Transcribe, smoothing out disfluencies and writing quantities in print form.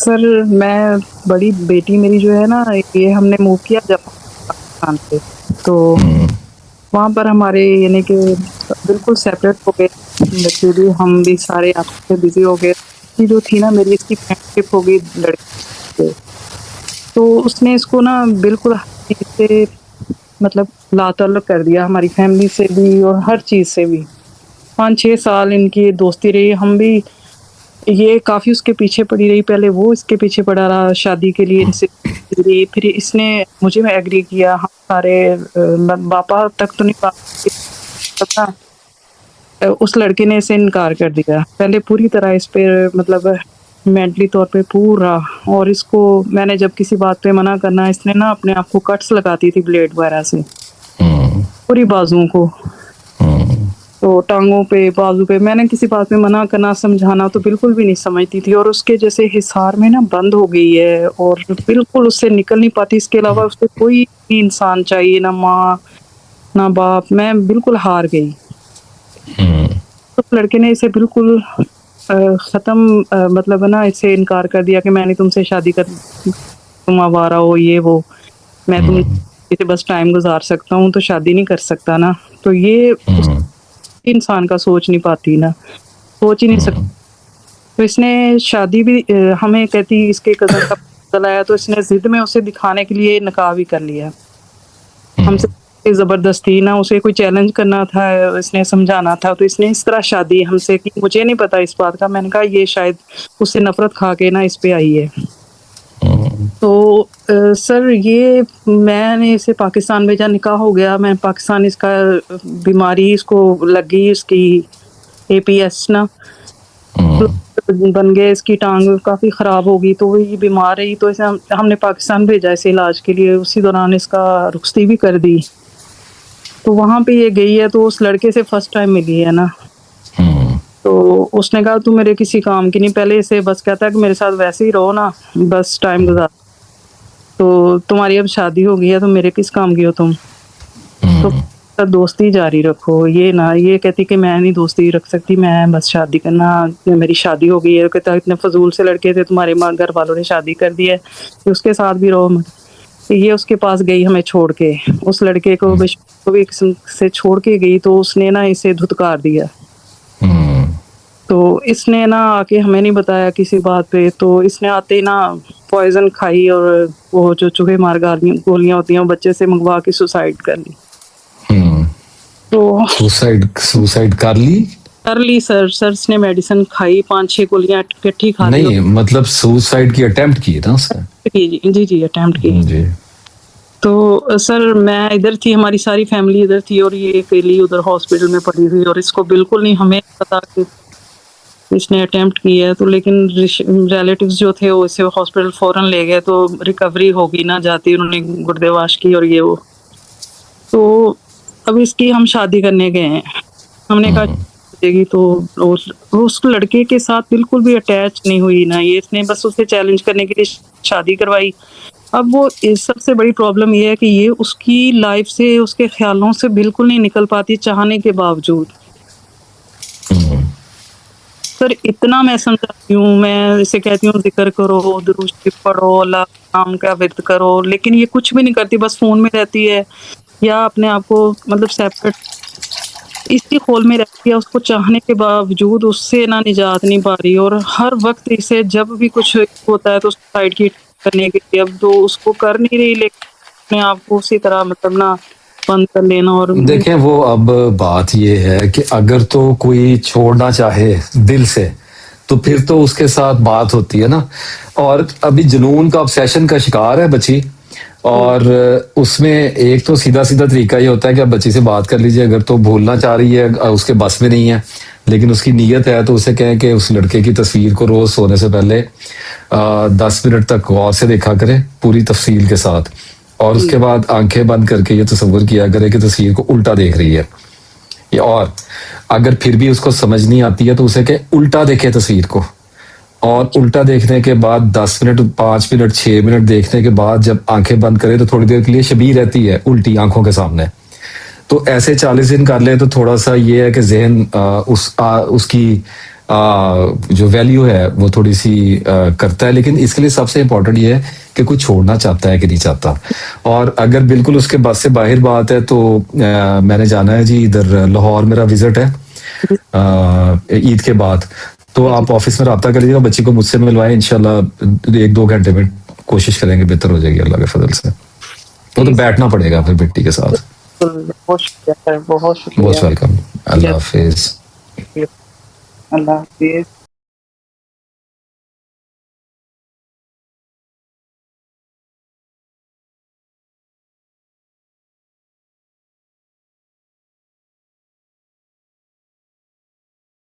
Sir, मैं बड़ी बेटी मेरी जो है ना, ये हमने मूव किया जब पाकिस्तान से। तो वहाँ पर हमारे यानी कि बिल्कुल सेपरेट हो गए। बच्चे भी, हम भी सारे आपस में बिज़ी हो गए। ये जो थी ना मेरी, इसकी फ्रेंडशिप हो गई लड़के से। तो उसने इसको ना बिल्कुल हर चीज़ से मतलब ला-ताल्लुक़ कर दिया, हमारी फैमिली से भी और हर चीज़ से भी। 5-6 साल इनकी दोस्ती रही। हम भी ये काफ़ी उसके पीछे पड़ी रही, पहले वो इसके पीछे पड़ा रहा शादी के लिए इनसे रही, फिर इसने मुझे में एग्री किया। हम सारे पापा तक तो नहीं बात की, तब ना उस लड़के ने इसे इनकार कर दिया। पहले पूरी तरह इस पे मतलब मेंटली तौर पे पूरा। और इसको मैंने जब किसी बात पे मना करना, इसने ना अपने आप को कट्स लगाती थी ब्लेड वगैरह से, पूरी बाजुओं को। तो टाँगों पे, बाजू पे मैंने किसी बात पे मना करना, समझाना तो बिल्कुल भी नहीं समझती थी, और उसके जैसे हिसार में ना बंद हो गई है और बिल्कुल उससे निकल नहीं पाती। इसके अलावा उसे कोई इंसान चाहिए, ना माँ, ना बाप। मैं बिल्कुल हार गई। तो लड़के ने इसे बिल्कुल ख़त्म मतलब है ना, इसे इनकार कर दिया कि मैं नहीं तुमसे शादी कर, तुम आवारा हो, ये वो। मैं तुमसे बस टाइम गुज़ार सकता हूँ, तो शादी नहीं कर सकता ना। तो ये उस इंसान का सोच नहीं पाती ना, सोच ही नहीं सकती। तो इसने शादी भी हमें कहती, इसके कज़न का पता आया तो इसने ज़िद में उसे दिखाने के लिए निकाह भी कर लिया। हमसे ज़बरदस्ती ना, उसे कोई चैलेंज करना था, इसने समझाना था, तो इसने इस तरह शादी हमसे की। मुझे नहीं पता इस बात का। मैंने कहा ये शायद उससे नफ़रत खा के ना इस पे आई है। तो सर, ये मैंने इसे पाकिस्तान भेजा, निकाह हो गया। मैं पाकिस्तान, इसका बीमारी इसको लग गई, इसकी एपीएस ना बन गए, इसकी टांग काफ़ी ख़राब हो गई, तो वो ये बीमार रही। तो इसे हमने पाकिस्तान भेजा इसे इलाज के लिए। उसी दौरान इसका रुखसती भी कर दी। तो वहाँ पे ये गई है, तो उस लड़के से फर्स्ट टाइम मिली है ना। तो उसने कहा तू मेरे किसी काम की नहीं। पहले इसे बस कहता है कि मेरे साथ वैसे ही रहो ना, बस टाइम गुजार। तो तुम्हारी अब शादी हो गई है, तो मेरे किस काम की हो तुम? तो दोस्ती जारी रखो। ये ना, ये कहती कि मैं नहीं दोस्ती रख सकती, मैं बस शादी करना, मेरी शादी हो गई है। कहता इतने फजूल से लड़के थे, तुम्हारे माँ घर वालों ने शादी कर दी है, कि उसके साथ भी रहो मत। ये उसके पास गई हमें छोड़ के, उस लड़के को भी किस्म से छोड़ के गई। तो उसने ना इसे धुतकार दिया। तो इसने ना आके हमें नहीं बताया किसी बात पे। तो इसने आते ही ना पॉइजन खाई, और वो जो चूहे मार गोलियां होती हैं, वो बच्चे से मंगवा के सुसाइड कर ली। तो सुसाइड कर ली सर। सर इसने मेडिसिन खाई, 5-6 गोलियां इकट्ठी खा ली। नहीं, मतलब सुसाइड की अटेम्प्ट की था उसने? जी जी, अटेम्प्ट की जी। तो सर मैं इधर थी, हमारी सारी फैमिली इधर थी, और ये अकेली उधर हॉस्पिटल में पड़ी हुई। और इसको बिल्कुल नहीं हमें पता कि इसने अटेम्प्ट की है। तो लेकिन रिलेटिव्स जो थे वो इसे हॉस्पिटल फ़ौरन ले गए, तो रिकवरी होगी ना, जाती उन्होंने गुर्दे वाश की और ये वो। तो अब इसकी हम शादी करने गए हैं। हमने कहा देगी, तो उस लड़के के साथ बिल्कुल भी अटैच नहीं हुई ना ये। इसने बस उसे चैलेंज करने के लिए शादी करवाई। अब वो सबसे बड़ी प्रॉब्लम ये है कि ये उसकी लाइफ से, उसके ख्यालों से बिल्कुल नहीं निकल पाती, चाहने के बावजूद। सर इतना मैं समझाती हूँ, मैं इसे कहती हूँ ज़िक्र करो, दुरूद शरीफ पढ़ो, अल्लाह का नाम का विर्द करो, लेकिन ये कुछ भी नहीं करती, बस फ़ोन में रहती है, या अपने आप को मतलब सेपरेट इसी खोल में रहती है। उसको चाहने के बावजूद उससे ना निजात नहीं पा रही, और हर वक़्त इसे जब भी कुछ होता है तो सुसाइड की करने के लिए, अब तो उसको कर नहीं रही, लेकिन अपने आप को उसी तरह मतलब ना बंद कर लेना। और देखें, वो अब बात ये है कि अगर तो कोई छोड़ना चाहे दिल से, तो फिर तो उसके साथ बात होती है ना। और अभी जुनून का, ऑब्सेशन का शिकार है बच्ची। और उसमें एक तो सीधा सीधा तरीका ये होता है कि आप बच्ची से बात कर लीजिए। अगर तो भूलना चाह रही है, उसके बस में नहीं है, लेकिन उसकी नीयत है, तो उसे कहें कि उस लड़के की तस्वीर को रोज सोने से पहले 10 मिनट तक गौर से देखा करे, पूरी तफसील के साथ। और उसके बाद आंखें बंद करके ये तस्वीर किया करे कि तस्वीर को उल्टा देख रही है। और अगर फिर भी उसको समझ नहीं आती है, तो उसे कहे उल्टा देखे तस्वीर को। और उल्टा देखने के बाद 10 मिनट, 5 मिनट, 6 मिनट देखने के बाद जब आंखें बंद करे, तो थोड़ी देर के लिए शबीह रहती है उल्टी आंखों के सामने। तो ऐसे 40 दिन कर ले, तो थोड़ा सा ये है कि जहन उसकी जो वैल्यू है वो थोड़ी सी करता है। लेकिन इसके लिए सबसे इम्पोर्टेंट ये है कि कोई छोड़ना चाहता है कि नहीं चाहता। और अगर बिल्कुल उसके बस से बाहर बात है तो मैंने जाना है जी, इधर लाहौर मेरा विजिट है ईद के बाद। तो आप ऑफिस में रब्ता कर लीजिएगा, बच्ची को मुझसे मिलवाएं, इंशाल्लाह 1-2 घंटे में कोशिश करेंगे, बेहतर हो जाएगी अल्लाह के फजल से। तो बैठना पड़ेगा फिर बेटी के साथ। बहुत शुक्रिया सर, बहुत शुक्रिया। Most welcome. अल्लाह हाफिज। अल्लाह हाफिज।